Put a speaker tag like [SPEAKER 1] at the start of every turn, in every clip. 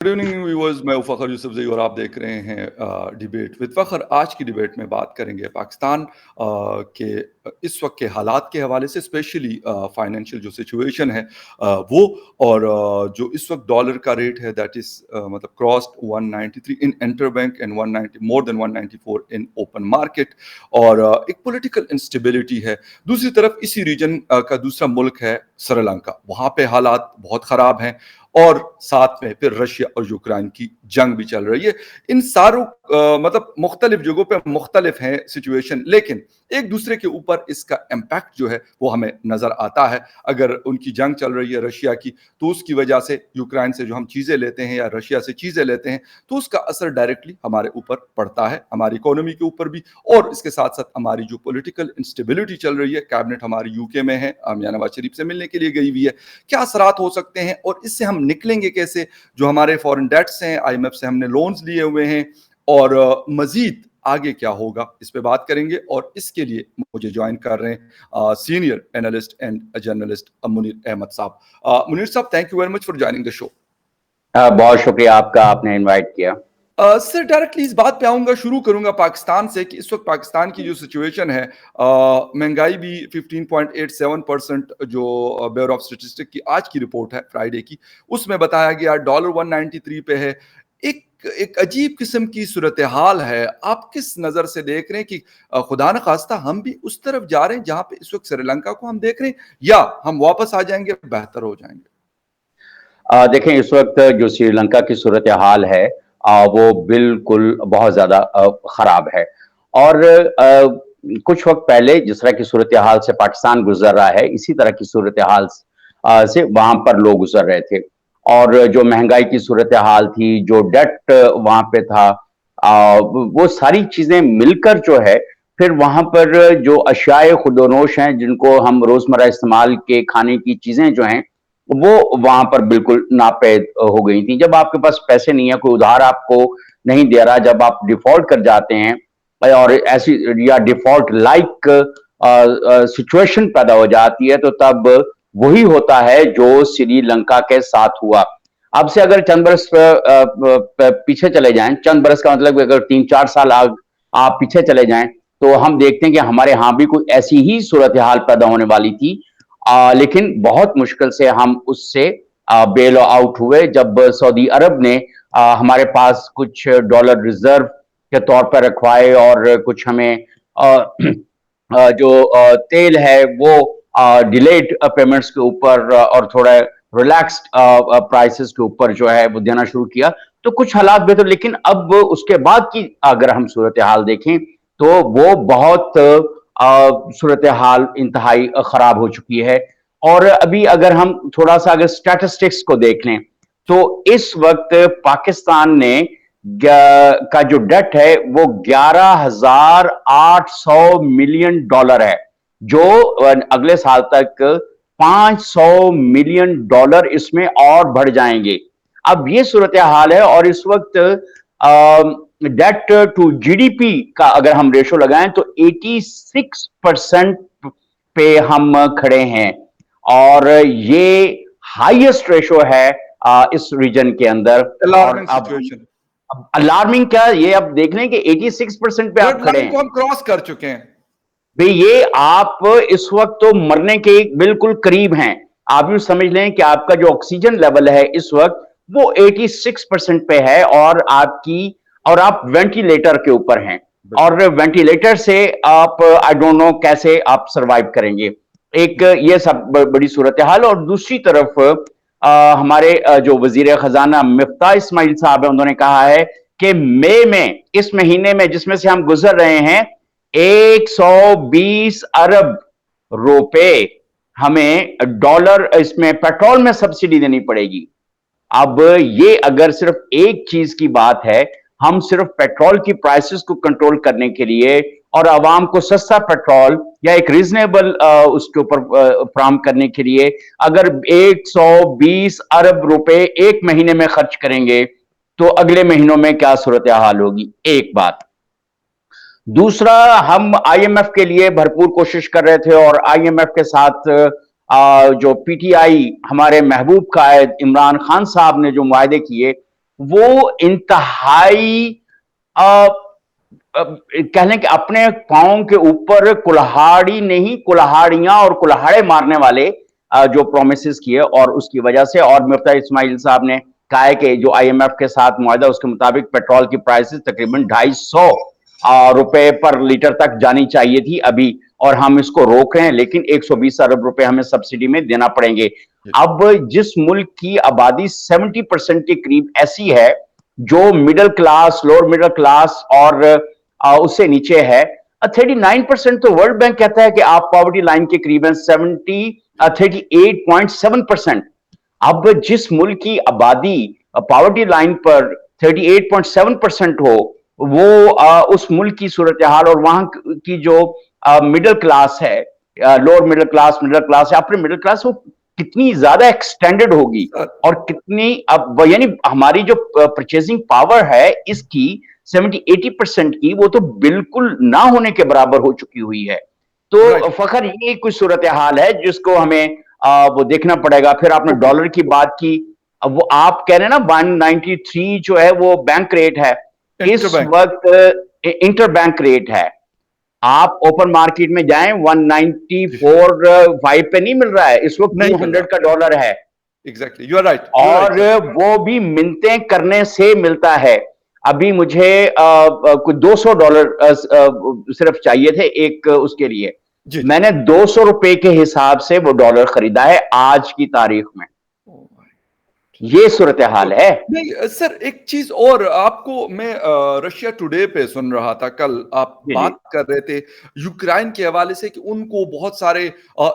[SPEAKER 1] Good evening viewers, मैं फ़खर यूसुफज़ई और आप देख रहे हैं डिबेट विद फ़खर। आज की डिबेट में बात करेंगे पाकिस्तान के इस वक्त के हालात के हवाले से, स्पेशली फाइनेंशियल जो सिचुएशन है वो, और जो इस वक्त डॉलर का रेट है दैट इज़ मतलब crossed 193 in interbank and 190 more than 194 in open market, और एक पॉलिटिकल इंस्टेबिलिटी है। दूसरी तरफ इसी रीजन का दूसरा मुल्क है श्रीलंका, वहाँ पे हालात बहुत ख़राब हैं, और साथ में फिर रशिया और यूक्रेन की जंग भी चल रही है। इन सारों मतलब मुख्तलिफ जगहों पे मुख्तलिफ हैं सिचुएशन, लेकिन एक दूसरे के ऊपर इसका इम्पैक्ट जो है वो हमें नजर आता है। अगर उनकी जंग चल रही है रशिया की, तो उसकी वजह से यूक्रेन से जो हम चीजें लेते हैं या रशिया से चीजें लेते हैं, तो उसका असर डायरेक्टली हमारे ऊपर पड़ता है, हमारी इकोनॉमी के ऊपर भी, और इसके साथ साथ हमारी जो पॉलिटिकल इंस्टेबिलिटी चल रही है। कैबिनेट हमारी यूके में है, मियां नवाज शरीफ से मिलने के लिए गई हुई है। क्या असरात हो सकते हैं और इससे हम निकलेंगे कैसे? जो हमारे फॉरेन डेट्स हैं, आईएमएफ से हमने लोन्स लिए हुए हैं, और मजीद आगे क्या होगा, इस पे बात करेंगे। और इसके लिए मुझे ज्वाइन कर रहे हैं senior analyst and journalist Munir Ahmad साहब। मुनीर साहब, thank you very much for joining the show.
[SPEAKER 2] बहुत शुक्रिया आपका, आपने इनवाइट किया।
[SPEAKER 1] सर, डायरेक्टली इस बात पे आऊंगा, शुरू करूंगा पाकिस्तान से कि इस वक्त पाकिस्तान की जो सिचुएशन है, महंगाई भी 15.87%, जो ब्यूरो ऑफ स्टैटिस्टिक्स की आज की रिपोर्ट है फ्राइडे की, उसमें बताया गया डॉलर 193 पे है। एक एक अजीब किस्म की सूरत हाल है। आप किस नज़र से देख रहे हैं कि खुदा न खास्ता हम भी उस तरफ जा रहे हैं जहां पे इस वक्त श्रीलंका को हम देख रहे हैं, या हम वापस आ जाएंगे, बेहतर हो जाएंगे?
[SPEAKER 2] देखें, इस वक्त जो श्रीलंका की सूरत हाल है वो बिल्कुल बहुत ज़्यादा ख़राब है। और कुछ वक्त पहले जिस तरह की सूरत हाल से पाकिस्तान गुजर रहा है, इसी तरह की सूरत हाल से वहाँ पर लोग गुजर रहे थे। और जो महंगाई की सूरत हाल थी, जो डेट वहाँ पे था, वो सारी चीज़ें मिलकर जो है, फिर वहाँ पर जो अशियाए खुदोनोश हैं, जिनको हम रोज़मर्रा इस्तेमाल के खाने की चीज़ें जो हैं, वो वहां पर बिल्कुल नापैद हो गई थी। जब आपके पास पैसे नहीं है, कोई उधार आपको नहीं दे रहा, जब आप डिफॉल्ट कर जाते हैं और ऐसी या डिफॉल्ट लाइक सिचुएशन पैदा हो जाती है, तो तब वही होता है जो श्रीलंका के साथ हुआ। अब से अगर चंद बरस पीछे चले जाएं, चंद बरस का मतलब अगर 3-4 साल आप पीछे चले जाएं, तो हम देखते हैं कि हमारे यहां भी कोई ऐसी ही सूरत हाल पैदा होने वाली थी। लेकिन बहुत मुश्किल से हम उससे बेल आउट हुए, जब सऊदी अरब ने हमारे पास कुछ डॉलर रिजर्व के तौर पर रखवाए, और कुछ हमें जो तेल है वो डिलेड पेमेंट्स के ऊपर और थोड़ा रिलैक्स्ड प्राइसेस के ऊपर जो है वो देना शुरू किया, तो कुछ हालात बेहतर। लेकिन अब उसके बाद की अगर हम सूरत हाल देखें, तो वो बहुत सूरत हाल इंतहाई खराब हो चुकी है। और अभी अगर हम थोड़ा सा अगर स्टैटिस्टिक्स को देख लें, तो इस वक्त पाकिस्तान ने का जो डेट है वो 11,800 मिलियन डॉलर है, जो अगले साल तक 500 मिलियन डॉलर इसमें और बढ़ जाएंगे। अब ये सूरत हाल है, और इस वक्त डेट टू जीडीपी का अगर हम रेशो लगाएं, तो 86% पे हम खड़े हैं, और ये हाईएस्ट रेशो है इस रीजन के अंदर।
[SPEAKER 1] Alarming situation.
[SPEAKER 2] अलार्मिंग क्या, ये अब देख लें कि 86% पे आप खड़े हैं,
[SPEAKER 1] हम क्रॉस कर चुके हैं
[SPEAKER 2] भाई। ये आप इस वक्त तो मरने के बिल्कुल करीब हैं। आप यूं समझ लें कि आपका जो ऑक्सीजन लेवल है इस वक्त वो 86% पे है, और आप वेंटिलेटर के ऊपर हैं, और वेंटिलेटर से आप आई डोंट नो कैसे आप सरवाइव करेंगे। एक ये सब बड़ी सूरत हाल। और दूसरी तरफ हमारे जो वजीर खजाना मिफ्ता इस्माइल साहब है, उन्होंने कहा है कि मई में, इस महीने में जिसमें से हम गुजर रहे हैं, 120 अरब रुपए हमें डॉलर इसमें पेट्रोल में सब्सिडी देनी पड़ेगी। अब ये अगर सिर्फ एक चीज की बात है, हम सिर्फ पेट्रोल की प्राइसेस को कंट्रोल करने के लिए और आवाम को सस्ता पेट्रोल या एक रीजनेबल उसके ऊपर फराहम करने के लिए अगर 120 अरब रुपए एक महीने में खर्च करेंगे, तो अगले महीनों में क्या सूरत हाल होगी? एक बात। दूसरा, हम आईएमएफ के लिए भरपूर कोशिश कर रहे थे, और आईएमएफ के साथ जो पीटीआई हमारे महबूब कायद इमरान खान साहब ने जो मुआहदे किए, वो इंतहाई कह लें कि अपने पांव के ऊपर कुल्हाड़ी नहीं कुल्हाड़ियां और कुल्हाड़े मारने वाले जो प्रोमिस किए, और उसकी वजह से, और मुफ्ती इस्माइल साहब ने कहा है कि जो आईएमएफ के साथ मुआहदा उसके मुताबिक पेट्रोल की प्राइसेस तकरीबन 250 रुपए पर लीटर तक जानी चाहिए थी अभी, और हम इसको रोक रहे हैं, लेकिन 120 अरब रुपए हमें सब्सिडी में देना पड़ेंगे। अब जिस मुल्क की आबादी 70% के करीब ऐसी है जो middle class, lower middle class और उससे नीचे है, 39% तो वर्ल्ड बैंक कहता है कि आप पॉवर्टी लाइन के करीबन 38.7%। अब जिस मुल्क की आबादी पॉवर्टी लाइन पर 38.7% हो, वो उस मुल्क की सूरत हाल और वहां की जो मिडिल क्लास है, लोअर मिडिल क्लास है, अपर मिडिल क्लास, वो कितनी ज्यादा एक्सटेंडेड होगी, और कितनी अब यानी हमारी जो परचेजिंग पावर है इसकी 70-80% की, वो तो बिल्कुल ना होने के बराबर हो चुकी हुई है। तो फखर ये कुछ सूरत हाल है जिसको हमें वो देखना पड़ेगा। फिर आपने डॉलर की बात की, अब वो आप कह रहे हैं ना 193 जो है वो बैंक रेट है, इस वक्त इंटर बैंक रेट है। आप ओपन मार्केट में जाएं 194.5 पे नहीं मिल रहा है, इस वक्त 200 का डॉलर है।
[SPEAKER 1] Exactly, you are right.
[SPEAKER 2] और वो भी मिन्नतें करने से मिलता है। अभी मुझे कुछ $200 सिर्फ चाहिए थे एक उसके लिए, मैंने 200 रुपए के हिसाब से वो डॉलर खरीदा है आज की तारीख में। ये सूरत हाल है।
[SPEAKER 1] नहीं सर, एक चीज और, आपको मैं रशिया टुडे पे सुन रहा था कल, आप बात कर रहे थे यूक्रेन के हवाले से कि उनको बहुत सारे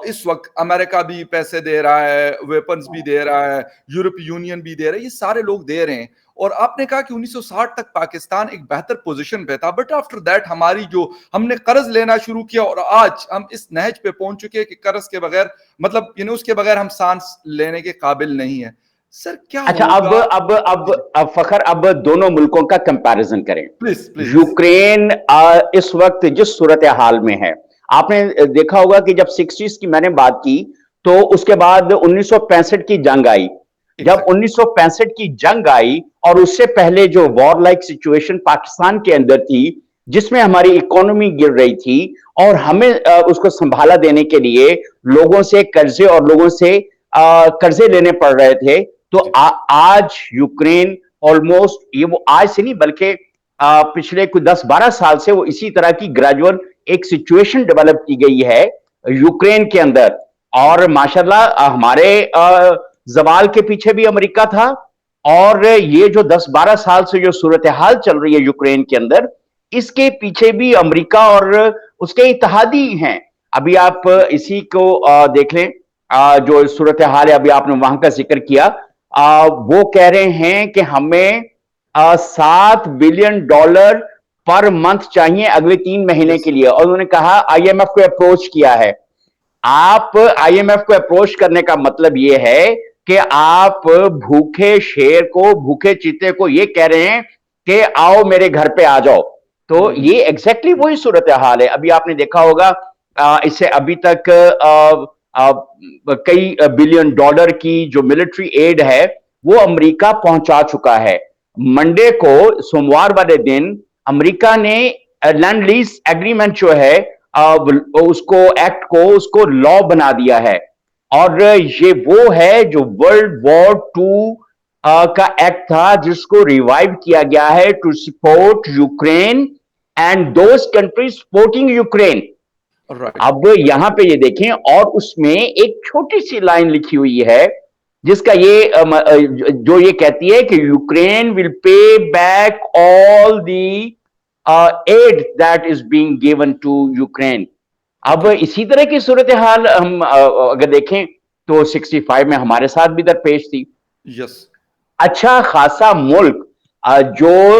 [SPEAKER 1] इस वक्त अमेरिका भी पैसे दे रहा है, वेपन्स भी दे रहा है, यूरोपीय यूनियन भी दे रहा है, ये सारे लोग दे रहे हैं। और आपने कहा कि 1960 तक पाकिस्तान एक बेहतर पोजीशन पे था, बट आफ्टर दैट हमारी जो हमने कर्ज लेना शुरू किया और आज हम इस नहज पे पहुंच चुके हैं कि कर्ज के बगैर, मतलब उसके बगैर हम सांस लेने के काबिल नहीं है। सर क्या
[SPEAKER 2] अच्छा, अब फखर, अब दोनों मुल्कों का कंपैरिजन करें।
[SPEAKER 1] प्लीज।
[SPEAKER 2] यूक्रेन इस वक्त जिस सूरत हाल में है, आपने देखा होगा कि जब 60s की मैंने बात की तो उसके बाद 1965 की जंग आई। जब 1965 की जंग आई और उससे पहले जो वॉर लाइक सिचुएशन पाकिस्तान के अंदर थी, जिसमें हमारी इकोनॉमी गिर रही थी और हमें उसको संभाला देने के लिए लोगों से कर्जे और लोगों से कर्जे लेने पड़ रहे थे, तो आज यूक्रेन ऑलमोस्ट, ये वो आज से नहीं बल्कि पिछले कुछ 10-12 साल से वो इसी तरह की ग्रेजुअल एक सिचुएशन डेवलप की गई है यूक्रेन के अंदर। और माशाल्लाह हमारे जवाल के पीछे भी अमेरिका था, और ये जो 10-12 साल से जो सूरत हाल चल रही है यूक्रेन के अंदर, इसके पीछे भी अमेरिका और उसके इत्तेहादी हैं। अभी आप इसी को देख लें, जो सूरत हाल है, अभी आपने वहां का जिक्र किया, वो कह रहे हैं कि हमें $7 बिलियन पर मंथ चाहिए अगले 3 महीने के लिए, और उन्होंने कहा आईएमएफ को अप्रोच किया है। आप आईएमएफ को अप्रोच करने का मतलब यह है कि आप भूखे शेर को, भूखे चीते को ये कह रहे हैं कि आओ मेरे घर पे आ जाओ। तो ये एग्जैक्टली वही सूरत हाल है। अभी आपने देखा होगा इससे अभी तक कई बिलियन डॉलर की जो मिलिट्री एड है वो अमेरिका पहुंचा चुका है। मंडे को, सोमवार वाले दिन, अमेरिका ने लैंड लीज एग्रीमेंट जो है उसको एक्ट को, उसको लॉ बना दिया है, और ये वो है जो वर्ल्ड वॉर 2 का एक्ट था जिसको रिवाइव किया गया है to support Ukraine and those countries supporting Ukraine. अब यहां पे ये देखें, और उसमें एक छोटी सी लाइन लिखी हुई है जिसका ये जो ये कहती है कि Ukraine will pay back all the aid that is being given to Ukraine. अब इसी तरह की सूरत हाल हम अगर देखें तो 65 में हमारे साथ भी दरपेश थी।
[SPEAKER 1] यस।
[SPEAKER 2] अच्छा खासा मुल्क जो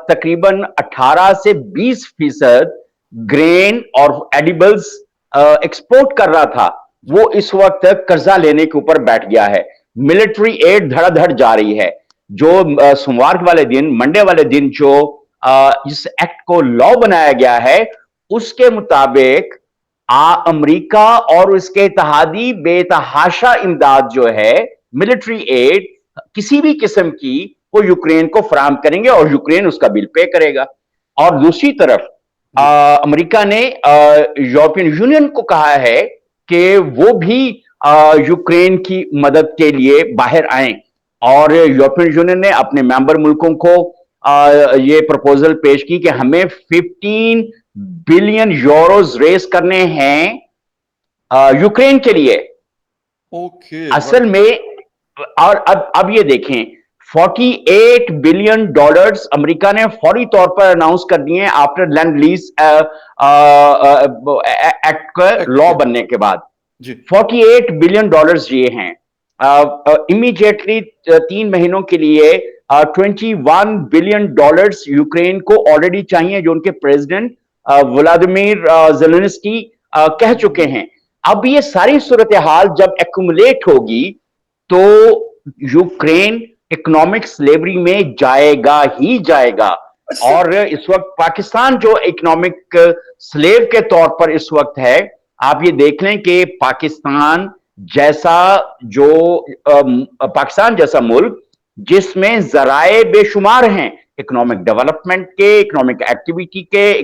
[SPEAKER 2] तकरीबन 18 से 20% ग्रेन और एडिबल्स एक्सपोर्ट कर रहा था, वो इस वक्त कर्जा लेने के ऊपर बैठ गया है। मिलिट्री एड धड़ाधड़ जा रही है। जो सोमवार वाले दिन, मंडे वाले दिन जो इस एक्ट को लॉ बनाया गया है, उसके मुताबिक अमेरिका और उसके इत्तेहादी बेतहाशा इमदाद जो है, मिलिट्री एड किसी भी किस्म की, वो यूक्रेन को फराहम करेंगे और यूक्रेन उसका बिल पे करेगा। और दूसरी तरफ अमेरिका ने यूरोपियन यूनियन को कहा है कि वो भी यूक्रेन की मदद के लिए बाहर आए, और यूरोपियन यूनियन ने अपने मेंबर मुल्कों को ये प्रपोजल पेश की कि हमें 15 बिलियन यूरोज रेस करने हैं यूक्रेन के लिए।
[SPEAKER 1] ओके,
[SPEAKER 2] असल
[SPEAKER 1] राइट।
[SPEAKER 2] में, और अब ये देखें, 48 बिलियन डॉलर्स अमेरिका ने फौरी तौर पर अनाउंस कर दिए आफ्टर लैंड लीज एक्ट का
[SPEAKER 1] एक्ट
[SPEAKER 2] लॉ
[SPEAKER 1] के।
[SPEAKER 2] बनने के बाद।
[SPEAKER 1] जी।
[SPEAKER 2] 48 बिलियन डॉलर्स ये हैं इमीडिएटली 3 महीनों के लिए। 21 बिलियन डॉलर्स यूक्रेन को ऑलरेडी चाहिए, जो उनके प्रेसिडेंट व्लादिमीर जेलेंस्की कह चुके हैं। अब ये सारी सूरत हाल जब एक्यूमुलेट होगी तो यूक्रेन इकोनॉमिक स्लेवरी में जाएगा ही जाएगा।
[SPEAKER 1] अच्छा सर।
[SPEAKER 2] और इस वक्त पाकिस्तान जो इकोनॉमिक स्लेव के तौर पर इस वक्त है, आप ये देख लें कि पाकिस्तान जैसा पाकिस्तान जैसा मुल्क जिसमें जराए बेशुमार हैं इकोनॉमिक डेवलपमेंट के, इकोनॉमिक एक्टिविटी के,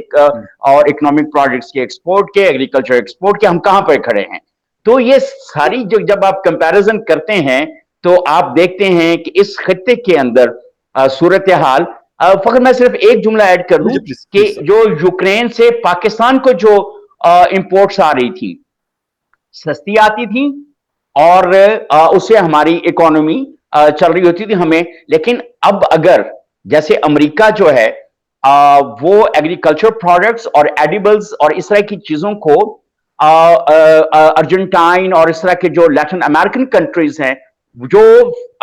[SPEAKER 2] और इकोनॉमिक प्रोजेक्ट्स के एक्सपोर्ट के, एग्रीकल्चर एक्सपोर्ट के, हम कहां पर खड़े हैं। तो ये सारी जो जब आप कंपैरिजन करते हैं तो आप देखते हैं कि इस खत्ते के अंदर सूरत हाल, फकर मैं सिर्फ एक जुमला ऐड कर
[SPEAKER 1] जी,
[SPEAKER 2] दूं
[SPEAKER 1] प्लीज
[SPEAKER 2] कि
[SPEAKER 1] प्लीज सर।
[SPEAKER 2] जो यूक्रेन से पाकिस्तान को जो इंपोर्ट्स आ रही थी सस्ती आती थी, और उससे हमारी इकोनॉमी चल रही होती थी हमें। लेकिन अब अगर जैसे अमेरिका जो है वो एग्रीकल्चर प्रोडक्ट्स और एडिबल्स और इस तरह की चीजों को अर्जेंटाइन और इस तरह के जो लैटिन अमेरिकन कंट्रीज हैं, जो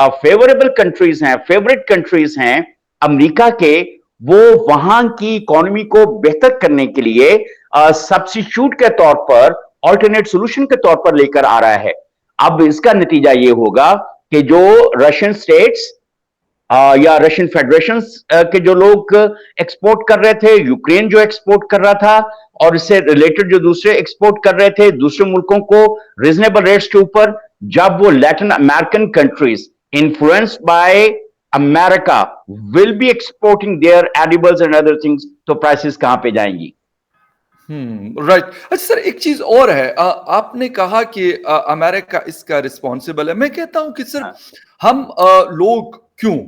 [SPEAKER 2] फेवरेबल कंट्रीज हैं, फेवरेट कंट्रीज हैं अमेरिका के, वो वहां की इकोनॉमी को बेहतर करने के लिए सब्स्टिट्यूट के तौर पर, ऑल्टरनेट सोल्यूशन के तौर पर लेकर आ रहा है। अब इसका नतीजा ये होगा कि जो रशियन स्टेट्स या रशियन फेडरेशन के जो लोग एक्सपोर्ट कर रहे थे, यूक्रेन जो एक्सपोर्ट कर रहा था, और इससे रिलेटेड जो दूसरे एक्सपोर्ट कर रहे थे दूसरे मुल्कों को रीजनेबल रेट्स के ऊपर, जब वो Latin American countries influenced by America will be exporting their edibles and other things, तो प्राइसेस कहां पे जाएंगी।
[SPEAKER 1] राइट। अच्छा सर, एक चीज और है, आपने कहा कि अमेरिका इसका रिस्पॉन्सिबल है। मैं कहता हूं कि सर, हम लोग क्यों,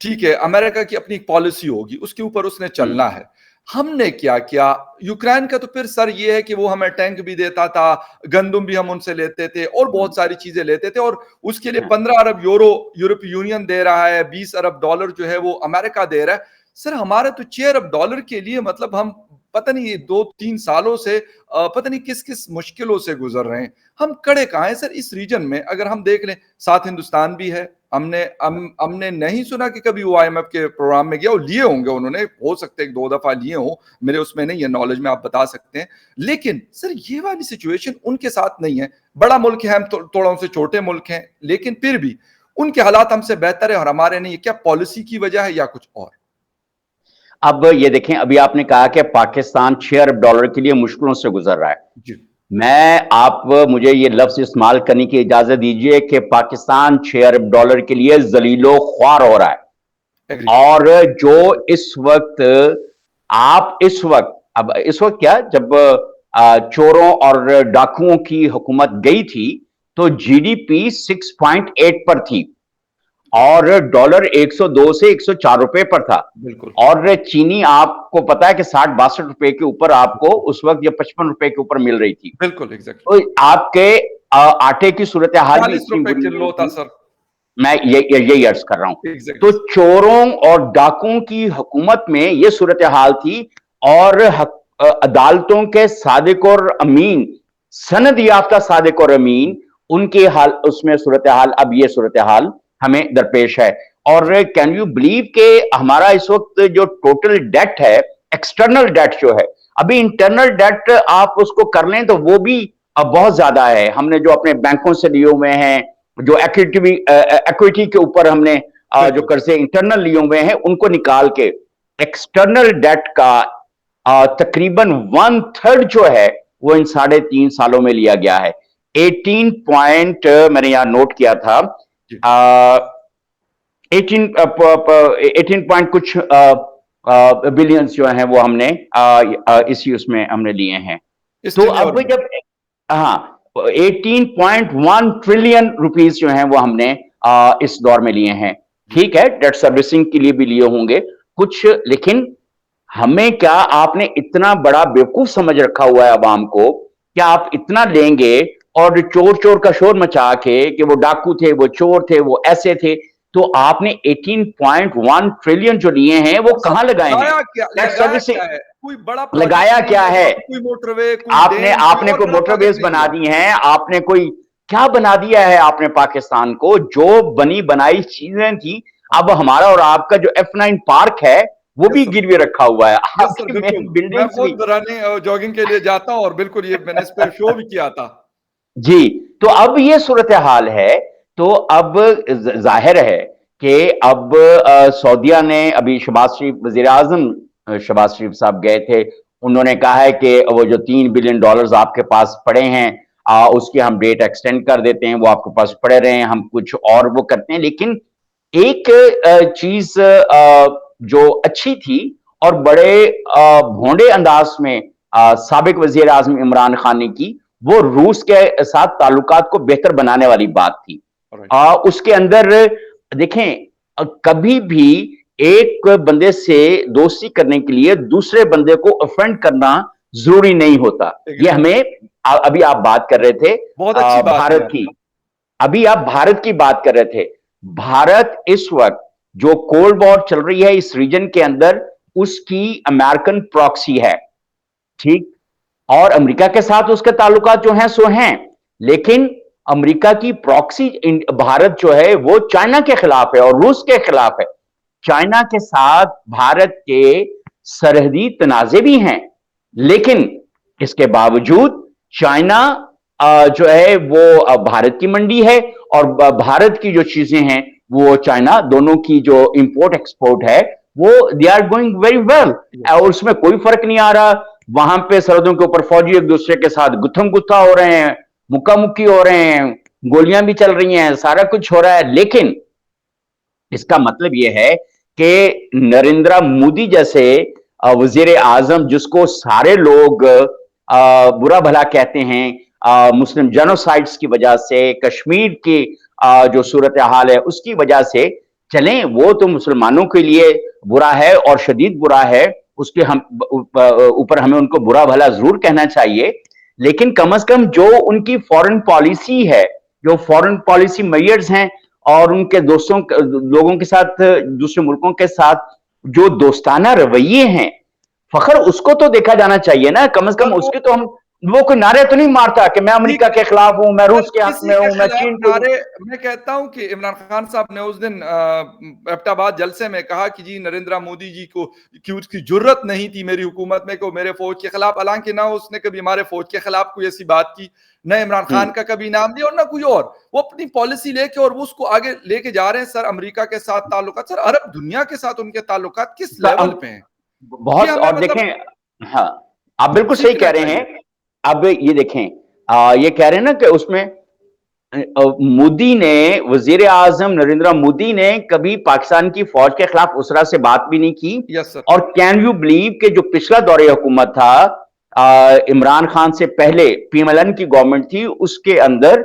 [SPEAKER 1] ठीक है, अमेरिका की अपनी पॉलिसी होगी, उसके ऊपर उसने चलना है। हमने क्या किया? यूक्रेन का तो फिर सर ये है कि वो हमें टैंक भी देता था, गंदुम भी हम उनसे लेते थे और बहुत सारी चीजें लेते थे, और उसके लिए 15 अरब यूरो यूरोपीय यूनियन दे रहा है, 20 अरब डॉलर जो है वो अमेरिका दे रहा है। सर हमारे तो 6 अरब डॉलर के लिए मतलब हम पता नहीं 2-3 सालों से पता नहीं किस किस मुश्किलों से गुजर रहे हैं। हम कड़े कहाँ हैं सर इस रीजन में? अगर हम देख लें, साथ हिंदुस्तान भी है। हमने नहीं सुना कि कभी वो IMF के प्रोग्राम में गया, और लिए होंगे उन्होंने, हो सकते हैं 2 दफा लिए हो, मेरे उसमें नहीं है नॉलेज में, आप बता सकते हैं। लेकिन सर ये वाली सिचुएशन उनके साथ नहीं है। बड़ा मुल्क है, हम थोड़ा उनसे छोटे मुल्क हैं, लेकिन फिर भी उनके हालात हमसे बेहतर है और हमारे नहीं है। क्या पॉलिसी की वजह है या कुछ और?
[SPEAKER 2] अब ये देखें, अभी आपने कहा कि पाकिस्तान 6 अरब डॉलर के लिए मुश्किलों से गुजर रहा है।
[SPEAKER 1] जी।
[SPEAKER 2] मुझे ये लफ्ज इस्तेमाल करने की इजाजत दीजिए कि पाकिस्तान 6 अरब डॉलर के लिए जलीलो ख्वार हो रहा है।
[SPEAKER 1] एग्री।
[SPEAKER 2] और जो इस वक्त अब इस वक्त क्या, जब चोरों और डाकुओं की हुकूमत गई थी तो जीडीपी 6.8 पर थी और डॉलर 102 से 104 रुपए पर था।
[SPEAKER 1] बिल्कुल
[SPEAKER 2] और चीनी आपको पता है कि 60-62 रुपए के ऊपर आपको उस वक्त, या 55 रुपए के ऊपर मिल रही थी।
[SPEAKER 1] बिल्कुल एग्जैक्टली।
[SPEAKER 2] तो आपके आटे की सूरत हाल भी
[SPEAKER 1] 40
[SPEAKER 2] इतनी
[SPEAKER 1] रुपए
[SPEAKER 2] बुरी नहीं
[SPEAKER 1] किलो था
[SPEAKER 2] थी।
[SPEAKER 1] सर।
[SPEAKER 2] मैं यही अर्ज कर रहा हूं। तो
[SPEAKER 1] एग्जैक्टली।
[SPEAKER 2] चोरों और डाकुओं की हुकूमत में यह सूरत हाल थी, और अदालतों के सादिक और अमीन, सनद याफ्ता सादिक और अमीन, उनके हाल, उसमें सूरत हाल, अब ये सूरत हाल हमें दरपेश है। और कैन यू बिलीव कि हमारा इस वक्त जो टोटल डेट है, एक्सटर्नल डेट जो है, अभी इंटरनल डेट आप उसको कर लें तो वो भी बहुत ज्यादा है। हमने जो अपने बैंकों से लिए हुए हैं, जो इक्विटी के ऊपर हमने जो कर्जे इंटरनल लिए हुए हैं, उनको निकाल के एक्सटर्नल डेट का तकरीबन 1/3 जो है वो इन 3.5 सालों में लिया गया है। 18 पॉइंट मैंने यहां नोट किया था, 18 18 पॉइंट कुछ बिलियंस जो हैं वो हमने इसी उसमें हमने लिए हैं।
[SPEAKER 1] इस
[SPEAKER 2] तो
[SPEAKER 1] टेन्योर
[SPEAKER 2] अब
[SPEAKER 1] में।
[SPEAKER 2] जब हाँ 18.1 ट्रिलियन रुपीस जो हैं वो हमने इस दौर में लिए हैं।
[SPEAKER 1] जी।
[SPEAKER 2] ठीक है, डेट सर्विसिंग के लिए भी लिए होंगे कुछ, लेकिन हमें क्या आपने इतना बड़ा बेवकूफ समझ रखा हुआ है अवाम को, क्या आप इतना लेंगे और चोर चोर का शोर मचा के कि वो डाकू थे, वो चोर थे, वो ऐसे थे, तो आपने 18.1 ट्रिलियन जो लिए हैं वो
[SPEAKER 1] सर
[SPEAKER 2] कहां लगाए हैं? डेट
[SPEAKER 1] लगाया
[SPEAKER 2] सर्विसिंग
[SPEAKER 1] क्या है? कोई बड़ा प्रोजेक्ट
[SPEAKER 2] लगाया
[SPEAKER 1] नहीं
[SPEAKER 2] क्या
[SPEAKER 1] है,
[SPEAKER 2] है?
[SPEAKER 1] कोई मोटरवे, कोई
[SPEAKER 2] आपने
[SPEAKER 1] डैम, कोई
[SPEAKER 2] आपने
[SPEAKER 1] और
[SPEAKER 2] कोई
[SPEAKER 1] बड़ा
[SPEAKER 2] मोटरवेज
[SPEAKER 1] प्रोजेक्ट नहीं
[SPEAKER 2] बना
[SPEAKER 1] हुआ।
[SPEAKER 2] दी हैं, आपने कोई क्या बना दिया है आपने पाकिस्तान को? जो बनी बनाई चीजें थी, अब हमारा और आपका जो F9 पार्क है वो
[SPEAKER 1] यस
[SPEAKER 2] भी
[SPEAKER 1] सर।
[SPEAKER 2] गिरवी रखा हुआ है,
[SPEAKER 1] यस सर,
[SPEAKER 2] आपकी
[SPEAKER 1] बिल्कुल।
[SPEAKER 2] मेन
[SPEAKER 1] मैं
[SPEAKER 2] बिल्डिंग्स भी।
[SPEAKER 1] खुद रनिंग जॉगिंग के लिए जाता हूँ और बिल्कुल ये मैंने इस पे शो भी किया था।
[SPEAKER 2] जी, तो अब ये सूरत हाल है, तो अब जाहिर है कि अब सऊदिया ने अभी शहबाज शरीफ वजीर आजम शहबाज शरीफ साहब गए थे, उन्होंने कहा है कि वो जो $3 बिलियन आपके पास पड़े हैं उसकी हम डेट एक्सटेंड कर देते हैं, वो आपके पास पड़े रहे हैं, हम कुछ और वो करते हैं। लेकिन एक चीज जो अच्छी थी और बड़े भोंडे अंदाज में साबिक वजीर आजम इमरान खान ने की, वो रूस के साथ ताल्लुकात को बेहतर बनाने वाली बात थी।
[SPEAKER 1] राइट।
[SPEAKER 2] उसके अंदर देखें, कभी भी एक बंदे से दोस्ती करने के लिए दूसरे बंदे को ऑफेंड करना जरूरी नहीं होता। ये
[SPEAKER 1] एग्री।
[SPEAKER 2] हमें अभी आप बात कर रहे थे
[SPEAKER 1] बहुत अच्छी बात है
[SPEAKER 2] भारत की,
[SPEAKER 1] आपकी।
[SPEAKER 2] अभी आप भारत की बात कर रहे थे। भारत इस वक्त जो कोल्ड वॉर चल रही है इस रीजन के अंदर, उसकी अमेरिकन प्रॉक्सी है, ठीक। और अमेरिका के साथ उसके ताल्लुकात जो हैं सो हैं, लेकिन अमेरिका की प्रॉक्सी भारत जो है वो चाइना के खिलाफ है और रूस के खिलाफ है। चाइना के साथ भारत के सरहदी तनाजे भी हैं, लेकिन इसके बावजूद चाइना जो है वो भारत की मंडी है और भारत की जो चीजें हैं वो चाइना, दोनों की जो इंपोर्ट एक्सपोर्ट है वो they are going very well,
[SPEAKER 1] yes.
[SPEAKER 2] और उसमें कोई फर्क नहीं आ रहा। वहां पे सरहदों के ऊपर फौजी एक दूसरे के साथ गुत्थम गुत्था हो रहे हैं, मुक्का मुक्की हो रहे हैं, गोलियां भी चल रही हैं, सारा कुछ हो रहा है। लेकिन इसका मतलब यह है कि नरेंद्र मोदी जैसे वजीर आजम, जिसको सारे लोग बुरा भला कहते हैं मुस्लिम जेनोसाइड्स की वजह से, कश्मीर की जो सूरत हाल है उसकी वजह से, चलें वो तो मुसलमानों के लिए बुरा है और शदीद बुरा है, उसके हम ऊपर हमें उनको बुरा भला जरूर कहना चाहिए, लेकिन कम से कम जो उनकी फॉरेन पॉलिसी है, जो फॉरेन पॉलिसी मेजर्स हैं और उनके दोस्तों लोगों के साथ, दूसरे मुल्कों के साथ जो दोस्ताना रवैये हैं, फखर उसको तो देखा जाना चाहिए ना, कम से कम
[SPEAKER 1] सर वो
[SPEAKER 2] उसके तो हम, वो कोई नारे तो नहीं मारता कि मैं
[SPEAKER 1] किसी
[SPEAKER 2] अमेरिका के खिलाफ हूं, मैं
[SPEAKER 1] सर
[SPEAKER 2] रूस के हक
[SPEAKER 1] किसी
[SPEAKER 2] में
[SPEAKER 1] के
[SPEAKER 2] हूं, मैं
[SPEAKER 1] खिलाफ
[SPEAKER 2] चीन को।
[SPEAKER 1] नारे। मैं कहता हूं कि इमरान खान साहब ने उस दिन एबटाबाद जलसे में कहा कि जी नरेंद्र मोदी जी को कि उसकी जुर्रत नहीं थी मेरी हुकूमत में कि वो मेरे फौज के खिलाफ, हालांकि ना उसने कभी हमारे फौज के खिलाफ कोई ऐसी बात की, न इमरान खान का कभी नाम लिया और ना कोई और। वो अपनी पॉलिसी लेके और वो उसको आगे लेके जा रहे हैं। सर अमेरिका के साथ ताल्लुकात, सर अरब दुनिया के साथ उनके ताल्लुकात किस लेवल पे हैं? ये
[SPEAKER 2] बहुत,
[SPEAKER 1] हमें
[SPEAKER 2] और
[SPEAKER 1] मतलब
[SPEAKER 2] देखें, हाँ, आप बिल्कुल सही
[SPEAKER 1] सीखना
[SPEAKER 2] कह रहे
[SPEAKER 1] चाहिए।
[SPEAKER 2] हैं। अब ये देखें, ये कह रहे हैं ना कि उसमें मोदी ने, वजीर आजम नरेंद्र मोदी ने कभी पाकिस्तान की फौज के खिलाफ उस तरह से बात भी नहीं की।
[SPEAKER 1] Yes sir.
[SPEAKER 2] और कैन यू बिलीव कि जो पिछला दौरे हुकूमत था इमरान खान से पहले पीएमएलएन की गवर्नमेंट थी, उसके अंदर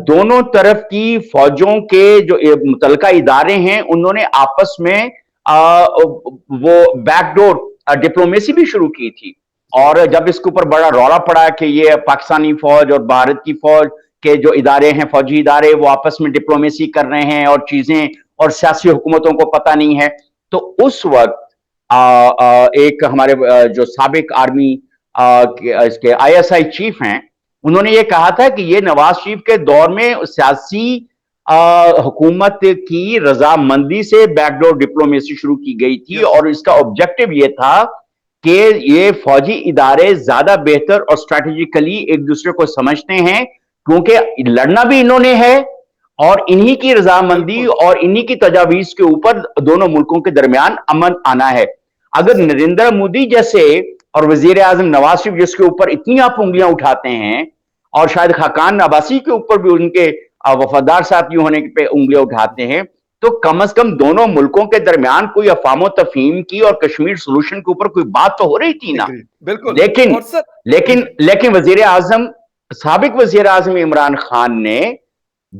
[SPEAKER 2] दोनों तरफ की फौजों के जो मुतलका इदारे हैं उन्होंने आपस में वो बैकडोर डिप्लोमेसी भी शुरू की थी। और
[SPEAKER 1] राइट।
[SPEAKER 2] जब इसके ऊपर बड़ा रौला पड़ा कि ये पाकिस्तानी फौज और भारत की फौज के जो इदारे हैं, फौजी इदारे, वो आपस में डिप्लोमेसी कर रहे हैं और चीजें, और सियासी हुकूमतों को पता नहीं है, तो उस वक्त एक हमारे जो साबिक आर्मी इसके आईएसआई चीफ हैं, उन्होंने ये कहा था कि ये नवाज शरीफ के दौर में सियासी हुकूमत की रजामंदी से बैकडोर डिप्लोमेसी शुरू की गई थी,
[SPEAKER 1] यस
[SPEAKER 2] और इसका ऑब्जेक्टिव ये था कि ये फौजी इदारे ज्यादा बेहतर और स्ट्रैटेजिकली एक दूसरे को समझते हैं, क्योंकि लड़ना भी इन्होंने है और इन्हीं की रजामंदी
[SPEAKER 1] बिल्कुल।
[SPEAKER 2] और इन्हीं की तजावीज के ऊपर दोनों मुल्कों के दरमियान अमन आना है। अगर
[SPEAKER 1] सर
[SPEAKER 2] नरेंद्र मोदी जैसे और वजीर आजम नवाज शरीफ जिसके ऊपर इतनी आप उंगलियां उठाते हैं, और शायद खाकान अब्बासी के ऊपर भी उनके वफादार साथी होने पे उंगलियां उठाते हैं, तो कम से कम दोनों मुल्कों के दरमियान कोई अफवाह तफहीम की और कश्मीर सोल्यूशन के ऊपर कोई बात तो हो रही थी ना।
[SPEAKER 1] एग्री, बिल्कुल।
[SPEAKER 2] लेकिन
[SPEAKER 1] और सर जी,
[SPEAKER 2] लेकिन लेकिन वजीर आजम, साबिक वजीर आजम इमरान खान ने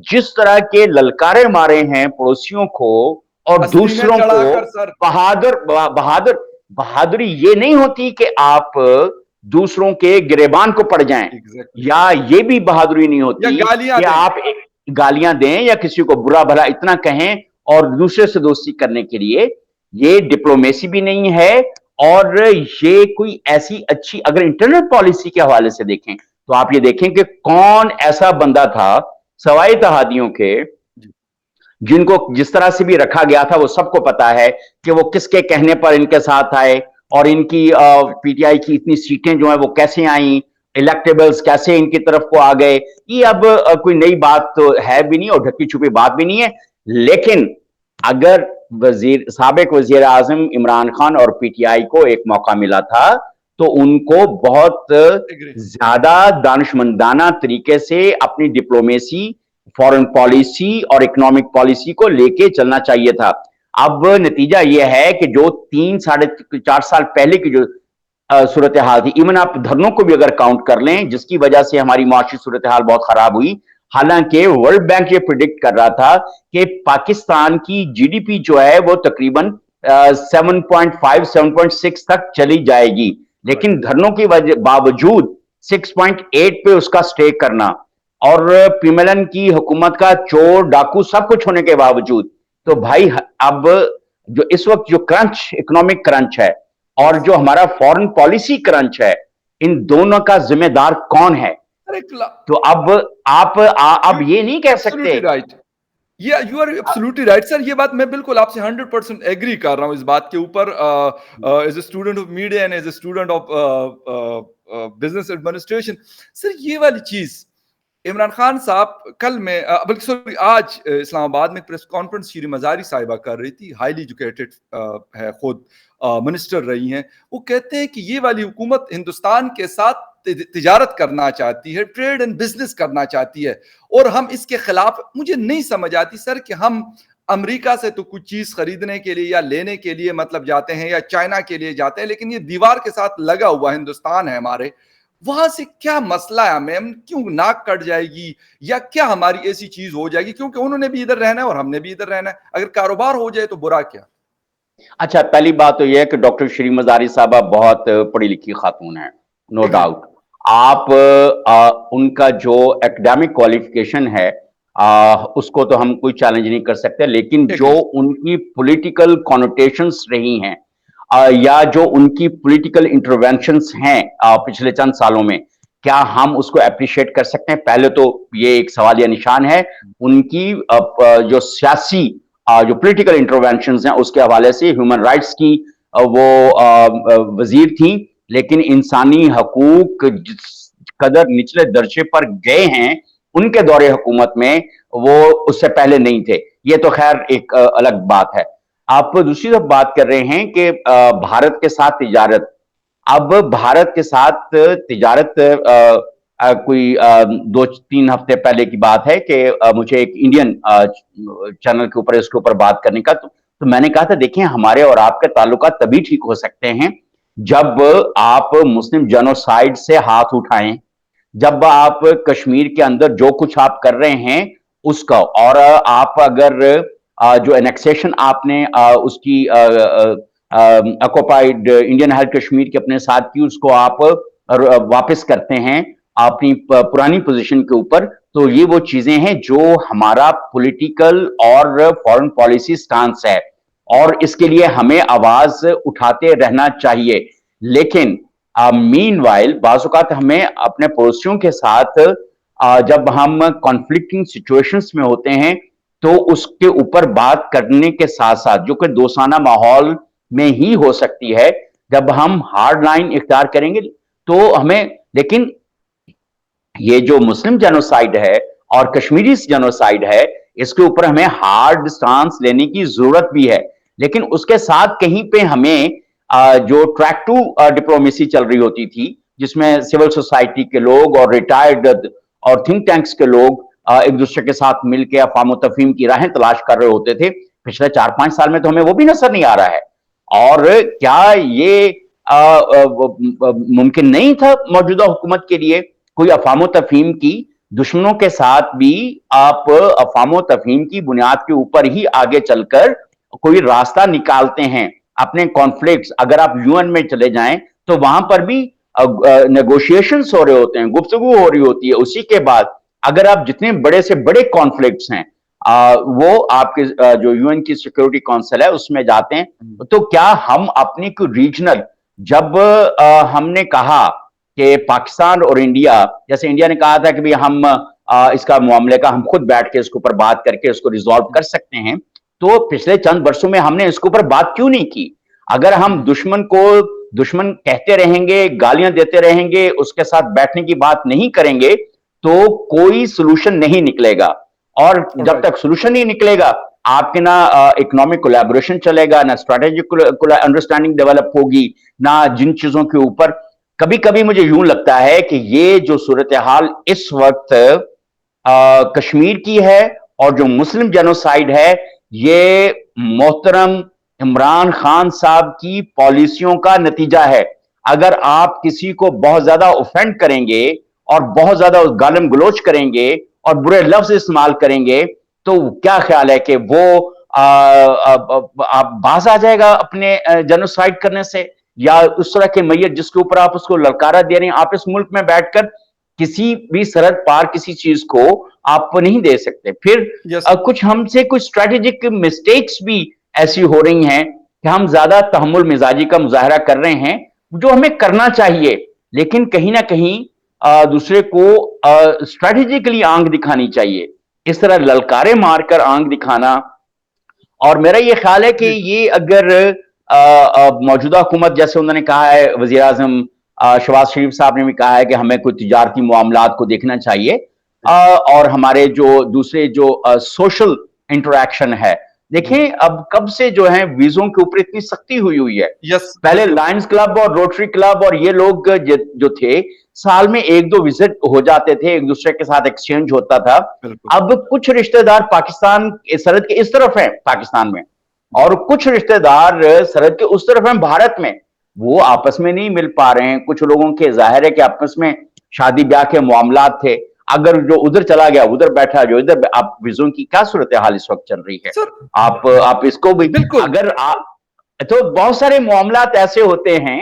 [SPEAKER 2] जिस तरह के ललकारे मारे हैं पड़ोसियों को और
[SPEAKER 1] तस्लीमें
[SPEAKER 2] दूसरों को,
[SPEAKER 1] चढ़ाकर सर।
[SPEAKER 2] बहादुरी ये नहीं होती कि आप दूसरों के गिरेबान को पड़ जाएं,
[SPEAKER 1] एग्ज़ैक्टली।
[SPEAKER 2] या ये भी बहादुरी नहीं
[SPEAKER 1] या
[SPEAKER 2] होती
[SPEAKER 1] गालियाँ
[SPEAKER 2] कि
[SPEAKER 1] दें।
[SPEAKER 2] आप गालियां दें या किसी को बुरा भला इतना कहें और दूसरे से दोस्ती करने के लिए। ये डिप्लोमेसी भी नहीं है, और ये कोई ऐसी अच्छी, अगर इंटरनल पॉलिसी के हवाले से देखें तो आप ये देखें कि कौन ऐसा बंदा था सवाई तहादियों के
[SPEAKER 1] जी,
[SPEAKER 2] जिनको जिस तरह से भी रखा गया था, वो सबको पता है कि वो किसके कहने पर इनके साथ आए, और इनकी पीटीआई की इतनी सीटें जो है वो कैसे आई, इलेक्टेबल्स कैसे इनकी तरफ को आ गए। ये अब कोई नई बात तो है भी नहीं और ढकी छुपी बात भी नहीं है। लेकिन अगर साबिक वजीर आजम इमरान खान और पीटीआई को एक मौका मिला था तो उनको बहुत
[SPEAKER 1] एग्री।
[SPEAKER 2] ज्यादा दानिशमंदाना तरीके से अपनी डिप्लोमेसी, फॉरेन पॉलिसी और इकोनॉमिक पॉलिसी को लेके चलना चाहिए था। अब नतीजा यह है कि जो 3-4.5 साल पहले की जो सूरत हाल थी, इवन आप धरनों को भी अगर काउंट कर लें, जिसकी वजह से हमारी माशी सूरत हाल बहुत खराब हुई। हालांकि वर्ल्ड बैंक ये प्रिडिक्ट कर रहा था कि पाकिस्तान की जीडीपी जो है वो तकरीबन 7.5 7.6 तक चली जाएगी,
[SPEAKER 1] राइट।
[SPEAKER 2] लेकिन धरनों के बावजूद 6.8 पे उसका स्टे करना, और पिमलन की हुकूमत का चोर डाकू सब कुछ होने के बावजूद, तो भाई अब जो इस वक्त जो क्रंच, इकोनॉमिक क्रंच है और
[SPEAKER 1] यस।
[SPEAKER 2] जो हमारा फॉरेन पॉलिसी क्रंच है, इन दोनों का जिम्मेदार कौन है?
[SPEAKER 1] सर एक ला
[SPEAKER 2] तो अब
[SPEAKER 1] यू
[SPEAKER 2] अब ये नहीं कह सकते।
[SPEAKER 1] Absolutely right. Yeah you are absolutely right sir, ये बात मैं बिल्कुल आपसे 100% एग्री कर रहा हूँ इस बात के ऊपर। As a student of media and as a student of business administration, sir ये वाली चीज इमरान खान साहब कल में बल्कि सॉरी आज इस्लामाबाद में प्रेस कॉन्फ्रेंस शीरी मजारी साहिबा कर रही थी, हाईली एजुकेटेड है, खुद मिनिस्टर रही हैं। वो कहते हैं कि ये वाली हुकूमत हिंदुस्तान के साथ तिजारत करना चाहती है, ट्रेड एंड बिजनेस करना चाहती है, और हम इसके खिलाफ। मुझे नहीं समझ आती सर कि हम अमेरिका से तो कुछ चीज खरीदने के लिए या लेने के लिए मतलब जाते हैं, या चाइना के लिए जाते हैं, लेकिन ये दीवार के साथ लगा हुआ हिंदुस्तान है हमारे, वहां से क्या मसला है? हमें क्यों नाक कट जाएगी, या क्या हमारी ऐसी चीज हो जाएगी? क्योंकि उन्होंने भी इधर रहना है और हमने भी इधर रहना है, अगर कारोबार हो जाए तो बुरा क्या?
[SPEAKER 2] अच्छा, पहली बात तो यह है कि डॉक्टर श्री मजारी साहबा बहुत पढ़ी लिखी खातून है, नो
[SPEAKER 1] एग्री।
[SPEAKER 2] डाउट। आप उनका जो एकेडमिक क्वालिफिकेशन है उसको तो हम कोई चैलेंज नहीं कर सकते, लेकिन जो
[SPEAKER 1] एग्री।
[SPEAKER 2] उनकी पॉलिटिकल कॉनोटेशंस रही हैं, या जो उनकी पॉलिटिकल इंटरवेंशंस हैं पिछले चंद सालों में, क्या हम उसको अप्रिशिएट कर सकते हैं? पहले तो ये एक सवालिया निशान है। उनकी जो सियासी जो पॉलिटिकल इंटरवेंशंस हैं उसके हवाले से, ह्यूमन राइट्स की वो वजीर थी, लेकिन इंसानी हकूक जिस कदर निचले दर्जे पर गए हैं उनके दौरे हुकूमत में, वो उससे पहले नहीं थे। ये तो खैर एक अलग बात है। आप दूसरी तरफ बात कर रहे हैं कि भारत के साथ तिजारत। अब भारत के साथ तिजारत कोई 2-3 हफ्ते पहले की बात है कि मुझे एक इंडियन चैनल के ऊपर इसके ऊपर बात करने का, तो मैंने कहा था देखें, हमारे और आपके ताल्लुकात तभी ठीक हो सकते हैं जब आप मुस्लिम जेनोसाइड से हाथ उठाएं, जब आप कश्मीर के अंदर जो कुछ आप कर रहे हैं उसका, और आप अगर जो एनेक्सेशन आपने उसकी ऑक्युपाइड इंडियन हेल्थ कश्मीर के अपने साथ की, उसको आप वापस करते हैं अपनी पुरानी पोजीशन के ऊपर, तो ये वो चीजें हैं जो हमारा पॉलिटिकल और फॉरेन पॉलिसी स्टांस है, और इसके लिए हमें आवाज उठाते रहना चाहिए। लेकिन मीनवाइल बाज़ औक़ात हमें अपने पड़ोसियों के साथ जब हम कॉन्फ्लिक्टिंग सिचुएशंस में होते हैं तो उसके ऊपर बात करने के साथ साथ, जो कि दोस्ताना माहौल में ही हो सकती है, जब हम हार्ड लाइन इख्तियार करेंगे तो हमें, लेकिन ये जो मुस्लिम जेनोसाइड है और कश्मीरी जेनोसाइड है, इसके ऊपर हमें हार्ड स्टांस लेने की जरूरत भी है। लेकिन उसके साथ कहीं पे हमें जो ट्रैक टू डिप्लोमेसी चल रही होती थी, जिसमें सिविल सोसाइटी के लोग और रिटायर्ड और थिंक टैंक्स के लोग एक दूसरे के साथ मिलकर अफवाह तफहीम की राहें तलाश कर रहे होते थे, पिछले 4-5 साल में तो हमें वो भी नजर नहीं आ रहा है। और क्या ये मुमकिन नहीं था मौजूदा हुकूमत के लिए कोई अफाम तफहीम की दुश्मनों के साथ भी आप अफाम तफहीम की बुनियाद के ऊपर ही आगे चलकर कोई रास्ता निकालते हैं अपने कॉन्फ्लिक्ट्स। अगर आप यूएन में चले जाएं तो वहां पर भी नेगोशिएशंस हो रहे होते हैं, गुफ्तगू हो रही होती है। उसी के बाद अगर आप जितने बड़े से बड़े कॉन्फ्लिक्ट्स हैं वो आपके जो यूएन की सिक्योरिटी काउंसिल है उसमें जाते हैं, तो क्या हम अपनी कोई रीजनल, जब हमने कहा कि पाकिस्तान और इंडिया, जैसे इंडिया ने कहा था कि भाई हम इसका मामले का हम खुद बैठ के इसके ऊपर बात करके इसको रिजॉल्व कर सकते हैं, तो पिछले चंद वर्षों में हमने इसके ऊपर बात क्यों नहीं की? अगर हम दुश्मन को दुश्मन कहते रहेंगे, गालियां देते रहेंगे, उसके साथ बैठने की बात नहीं करेंगे, तो कोई सोल्यूशन नहीं निकलेगा। और जब तक सोल्यूशन नहीं निकलेगा, आपके ना इकोनॉमिक कोलैबोरेशन चलेगा, ना स्ट्रेटेजिक अंडरस्टैंडिंग डेवलप होगी, ना जिन चीजों के ऊपर। कभी कभी मुझे यूं लगता है कि ये जो सूरत हाल इस वक्त कश्मीर की है और जो मुस्लिम जेनोसाइड है, ये मोहतरम इमरान खान साहब की पॉलिसियों का नतीजा है। अगर आप किसी को बहुत ज्यादा ऑफेंड करेंगे और बहुत ज्यादा गालम गलोच करेंगे और बुरे लफ्ज इस्तेमाल करेंगे, तो क्या ख्याल है कि वो आप बाज आ जाएगा अपने जेनोसाइड करने से, या उस तरह के मैयत जिसके ऊपर आप उसको ललकारा दे रहे हैं? आप इस मुल्क में बैठकर किसी भी सरहद पार किसी चीज को आप नहीं दे सकते। फिर
[SPEAKER 1] यस
[SPEAKER 2] कुछ हमसे कुछ स्ट्रेटेजिक मिस्टेक्स भी ऐसी हो रही हैं कि हम ज्यादा तहम्मुल मिजाजी का मुजाहरा कर रहे हैं, जो हमें करना चाहिए, लेकिन कहीं ना कहीं दूसरे को स्ट्रेटेजिकली आंख दिखानी चाहिए। इस तरह ललकारे मारकर आंख दिखाना, और मेरा ये ख्याल है कि
[SPEAKER 1] जी
[SPEAKER 2] ये अगर मौजूदा हुकूमत, जैसे उन्होंने कहा है, वजीर आजम शहबाज शरीफ साहब ने भी कहा है कि हमें कुछ तिजारती मामलात को देखना चाहिए, और हमारे जो दूसरे जो सोशल इंटरेक्शन है। देखें अब कब से जो है वीजों के ऊपर इतनी सख्ती हुई हुई है।
[SPEAKER 1] यस
[SPEAKER 2] पहले
[SPEAKER 1] बिल्कुल
[SPEAKER 2] लायंस क्लब और रोटरी क्लब और ये लोग जो थे, साल में 1-2 विजिट हो जाते थे, एक दूसरे के साथ एक्सचेंज होता था।
[SPEAKER 1] बिल्कुल
[SPEAKER 2] अब कुछ रिश्तेदार पाकिस्तान सरहद के इस तरफ हैं पाकिस्तान में,
[SPEAKER 1] जी
[SPEAKER 2] और कुछ रिश्तेदार सरहद के उस तरफ हैं भारत में। वो आपस में नहीं मिल पा रहे हैं। कुछ लोगों के जाहिर है कि आपस में शादी ब्याह के मामलात थे। अगर जो उधर चला गया उधर बैठा, जो इधर, आप वीजों की क्या सूरत हाल इस वक्त चल रही है?
[SPEAKER 1] सर
[SPEAKER 2] आप इसको भी,
[SPEAKER 1] बिल्कुल
[SPEAKER 2] अगर आप, तो बहुत सारे मामलात ऐसे होते हैं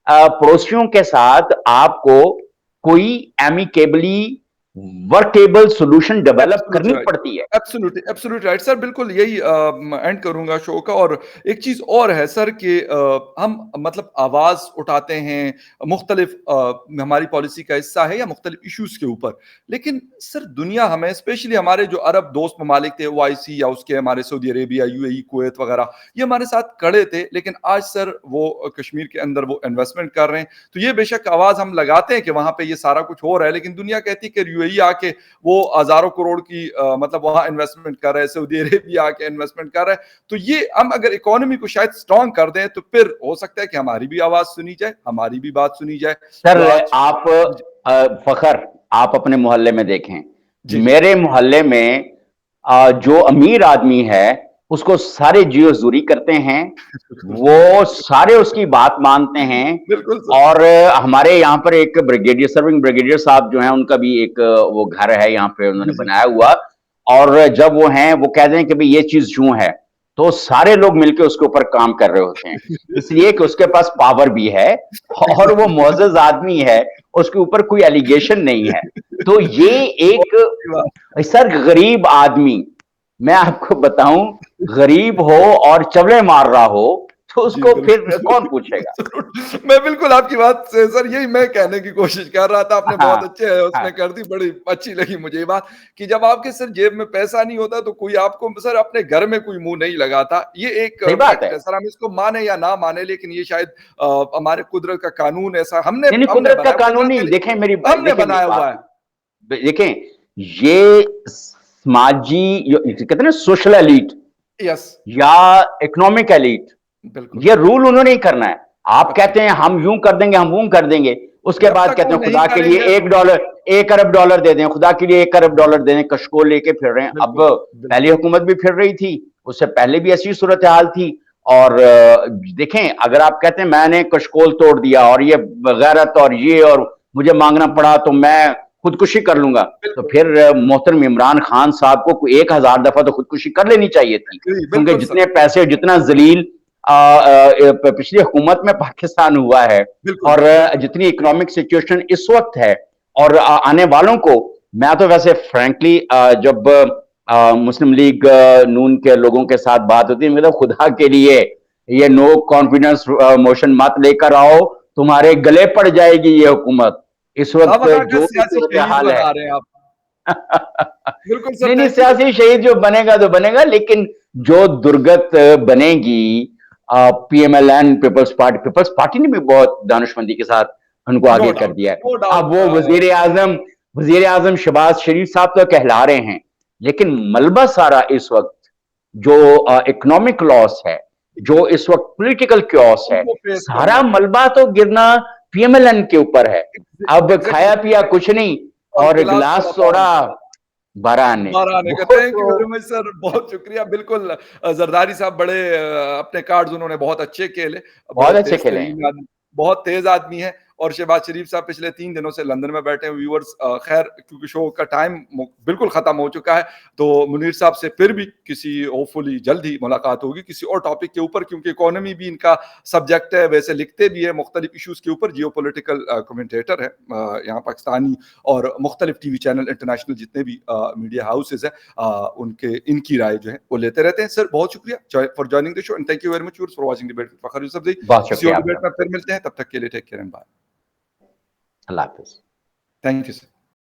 [SPEAKER 2] पड़ोसियों के साथ, आपको कोई amicably workable solution develop
[SPEAKER 1] absolutely
[SPEAKER 2] करनी
[SPEAKER 1] राइट,
[SPEAKER 2] पड़ती है।
[SPEAKER 1] एब्सोल्युटली एब्सोल्युटली राइट सर, बिल्कुल यही एंड करूँगा शो का। और एक चीज़ और है सर कि हम मतलब आवाज़ उठाते हैं, मुख्तलिफ हमारी पॉलिसी का हिस्सा है या मुख्तलिफ इश्यूज़ के ऊपर। लेकिन सर दुनिया हमें, स्पेशली हमारे जो अरब दोस्त ममालिक थे, ओआईसी या उसके हमारे सऊदी अरेबिया, यूएई, कुवैत वगैरह, ये हमारे साथ खड़े थे। लेकिन आज सर वो कश्मीर के अंदर वो इन्वेस्टमेंट कर रहे हैं। तो ये बेशक आवाज़ हम लगाते हैं कि वहाँ पे ये सारा कुछ हो रहा है, लेकिन दुनिया कहती है कि यूएई आके वो हज़ारों करोड़ की मतलब वहाँ इन्वेस्टमेंट कर रहा है, सऊदी अरेबिया आके इन्वेस्टमेंट कर रहा है। तो ये हम अगर इकोनॉमी को शायद स्ट्रॉन्ग कर दें, तो फिर हो सकता है कि हमारी भी आवाज़ सुनी जाए, हमारी भी बात सुनी जाए।
[SPEAKER 2] सर
[SPEAKER 1] जो आज
[SPEAKER 2] आप फखर, आप अपने मोहल्ले में देखें,
[SPEAKER 1] जी, जी।
[SPEAKER 2] मेरे मोहल्ले में जो अमीर आदमी है उसको सारे जियो दूरी करते हैं,
[SPEAKER 1] बिल्कुल,
[SPEAKER 2] वो सारे उसकी बात मानते हैं।
[SPEAKER 1] बिल्कुल सर।
[SPEAKER 2] और हमारे यहाँ पर एक ब्रिगेडियर, सर्विंग ब्रिगेडियर साहब जो हैं, उनका भी एक वो घर है यहाँ पे उन्होंने
[SPEAKER 1] जी, जी।
[SPEAKER 2] बनाया हुआ। और जब वो हैं, वो कह दें कि भाई ये चीज यूं है, तो सारे लोग मिलकर उसके ऊपर काम कर रहे होते हैं, इसलिए कि उसके पास पावर भी है और वो मुअज़्ज़ज़ आदमी है, उसके ऊपर कोई एलिगेशन नहीं है। तो ये
[SPEAKER 1] बहुत
[SPEAKER 2] एक,
[SPEAKER 1] अच्छी बात।
[SPEAKER 2] सर गरीब आदमी, मैं आपको बताऊं, गरीब हो और चवले मार रहा हो, तो
[SPEAKER 1] जी,
[SPEAKER 2] उसको फिर
[SPEAKER 1] बिल्कुल।
[SPEAKER 2] कौन पूछेगा?
[SPEAKER 1] ज़रूर, मैं बिल्कुल आपकी बात से सर यही मैं कहने की कोशिश कर रहा था। आपने बहुत
[SPEAKER 2] हाँ,
[SPEAKER 1] अच्छे है
[SPEAKER 2] हाँ,
[SPEAKER 1] उसमें कर दी, बड़ी अच्छी लगी मुझे ये बात कि जब आपके सर जेब में पैसा नहीं होता तो कोई आपको सर अपने घर में कोई मुँह नहीं लगाता। ये एक
[SPEAKER 2] सही बात
[SPEAKER 1] फैक्ट
[SPEAKER 2] है।
[SPEAKER 1] है सर, हम इसको माने या ना माने, लेकिन ये शायद हमारे कुदरत का कानून ऐसा हमने
[SPEAKER 2] नहीं, नहीं,
[SPEAKER 1] हमने
[SPEAKER 2] कुदरत का
[SPEAKER 1] बनाया,
[SPEAKER 2] कानून
[SPEAKER 1] कुदरत
[SPEAKER 2] नहीं,
[SPEAKER 1] ने हमने
[SPEAKER 2] देखिए मेरी
[SPEAKER 1] बनाया हुआ
[SPEAKER 2] बात,
[SPEAKER 1] है।
[SPEAKER 2] देखें, ये समाजी, कहते हैं ना, सोशल एलीट
[SPEAKER 1] यस,
[SPEAKER 2] या इकोनॉमिक एलीट,
[SPEAKER 1] बिल्कुल।
[SPEAKER 2] ये रूल उन्होंने ही करना है। आप
[SPEAKER 1] अच्छा,
[SPEAKER 2] कहते हैं हम यूं कर देंगे, हम यूं कर देंगे, उसके
[SPEAKER 1] जब
[SPEAKER 2] बाद
[SPEAKER 1] तक
[SPEAKER 2] कहते
[SPEAKER 1] वो
[SPEAKER 2] हैं
[SPEAKER 1] नहीं
[SPEAKER 2] खुदा के लिए
[SPEAKER 1] करेंगे तो
[SPEAKER 2] 1 डॉलर, 1 अरब डॉलर दे दें, खुदा के लिए 1 अरब डॉलर दे दें, कशकोल लेके फिर रहे हैं। अब
[SPEAKER 1] बिल्कुल,
[SPEAKER 2] पहली
[SPEAKER 1] बिल्कुल।
[SPEAKER 2] हुकूमत भी फिर रही थी, उससे पहले भी ऐसी सूरत हाल थी। और देखें, अगर आप कहते हैं मैंने कशकोल तोड़ दिया और ये गैरत और ये और मुझे मांगना पड़ा तो मैं खुदकुशी कर लूंगा, तो
[SPEAKER 1] बिल्कुल,
[SPEAKER 2] फिर मोहतरम इमरान खान साहब को 1000 दफा तो खुदकुशी कर लेनी चाहिए थी,
[SPEAKER 1] एग्री,
[SPEAKER 2] क्योंकि
[SPEAKER 1] बिल्कुल सर,
[SPEAKER 2] जितने पैसे, जितना जलील पिछली हुकूमत में पाकिस्तान हुआ है,
[SPEAKER 1] बिल्कुल,
[SPEAKER 2] और
[SPEAKER 1] बिल्कुल,
[SPEAKER 2] जितनी इकोनॉमिक सिचुएशन इस वक्त है, और आने वालों को, मैं तो वैसे फ्रैंकली जब मुस्लिम लीग नून के लोगों के साथ बात होती है, मतलब खुदा के लिए ये नो कॉन्फिडेंस मोशन मत लेकर आओ, तुम्हारे गले पड़ जाएगी ये हुकूमत। इस वक्त
[SPEAKER 1] खामखा का
[SPEAKER 2] जो भी
[SPEAKER 1] सियासी
[SPEAKER 2] सूरत
[SPEAKER 1] शहीद
[SPEAKER 2] हाल है।
[SPEAKER 1] बना रहे हैं आप। बिल्कुल सर,
[SPEAKER 2] नहीं नहीं,
[SPEAKER 1] थैंक यू
[SPEAKER 2] सियासी शहीद जो बनेगा तो बनेगा, लेकिन जो दुर्गत बनेगी, पीएमएलएन, पीपल्स पार्टी ने भी बहुत दानिशमंदी के साथ उनको
[SPEAKER 1] नो
[SPEAKER 2] आगे कर
[SPEAKER 1] डाउट,
[SPEAKER 2] दिया है।
[SPEAKER 1] नो
[SPEAKER 2] अब
[SPEAKER 1] डाउट
[SPEAKER 2] वो वजीर आजम शहबाज शरीफ साहब तो कहला रहे हैं, लेकिन मलबा सारा इस वक्त जो इकोनॉमिक लॉस है, जो इस वक्त पॉलिटिकल क्योस है,
[SPEAKER 1] उनको फेस करना
[SPEAKER 2] सारा
[SPEAKER 1] है।
[SPEAKER 2] मलबा तो गिरना पीएमएलएन के ऊपर है। अब
[SPEAKER 1] एग्ज़ैक्टली
[SPEAKER 2] खाया पिया कुछ नहीं,
[SPEAKER 1] और
[SPEAKER 2] और
[SPEAKER 1] गिलास
[SPEAKER 2] गिलास
[SPEAKER 1] थोड़ा
[SPEAKER 2] सोडा
[SPEAKER 1] पानी।
[SPEAKER 2] 12 आने।
[SPEAKER 1] 12 आने का,
[SPEAKER 2] वो
[SPEAKER 1] थैंक यू
[SPEAKER 2] तो
[SPEAKER 1] वेरी मच सर, बहुत शुक्रिया। बिल्कुल ज़रदारी साहब बड़े अपने कार्ड्स उन्होंने बहुत अच्छे खेले, बड़े
[SPEAKER 2] बहुत अच्छे
[SPEAKER 1] तेज़
[SPEAKER 2] खेले
[SPEAKER 1] तरीन
[SPEAKER 2] हैं।
[SPEAKER 1] आदमी, बहुत तेज़ आदमी हैं। और शहबाज शरीफ साहब पिछले 3 दिनों से लंदन में बैठे हैं। व्यूअर्स खैर क्योंकि शो का टाइम बिल्कुल ख़त्म हो चुका है, तो मुनीर साहब से फिर भी किसी होपफुली जल्द ही मुलाकात होगी किसी और टॉपिक के ऊपर, क्योंकि इकोनॉमी भी इनका सब्जेक्ट है, वैसे लिखते भी है मुख्तलिफ इश्यूज़ के ऊपर, जियोपॉलिटिकल कमेंटेटर है यहाँ पाकिस्तानी और मुख्तलिफ टीवी चैनल इंटरनेशनल जितने भी मीडिया हाउसेज़ हैं उनके इनकी राय जो है वो लेते रहते हैं। सर बहुत शुक्रिया for joining the show and thank you very much for watching debate with Fakhar Yousafzai.
[SPEAKER 2] बहुत
[SPEAKER 1] किसी और
[SPEAKER 2] शुक्रिया
[SPEAKER 1] डिबेट
[SPEAKER 2] आपका।
[SPEAKER 1] में फिर मिलते हैं, तब तक के लिए टेक केयर एंड बाय।
[SPEAKER 2] अल्लाह हाफ़िज़।
[SPEAKER 1] Thank you sir.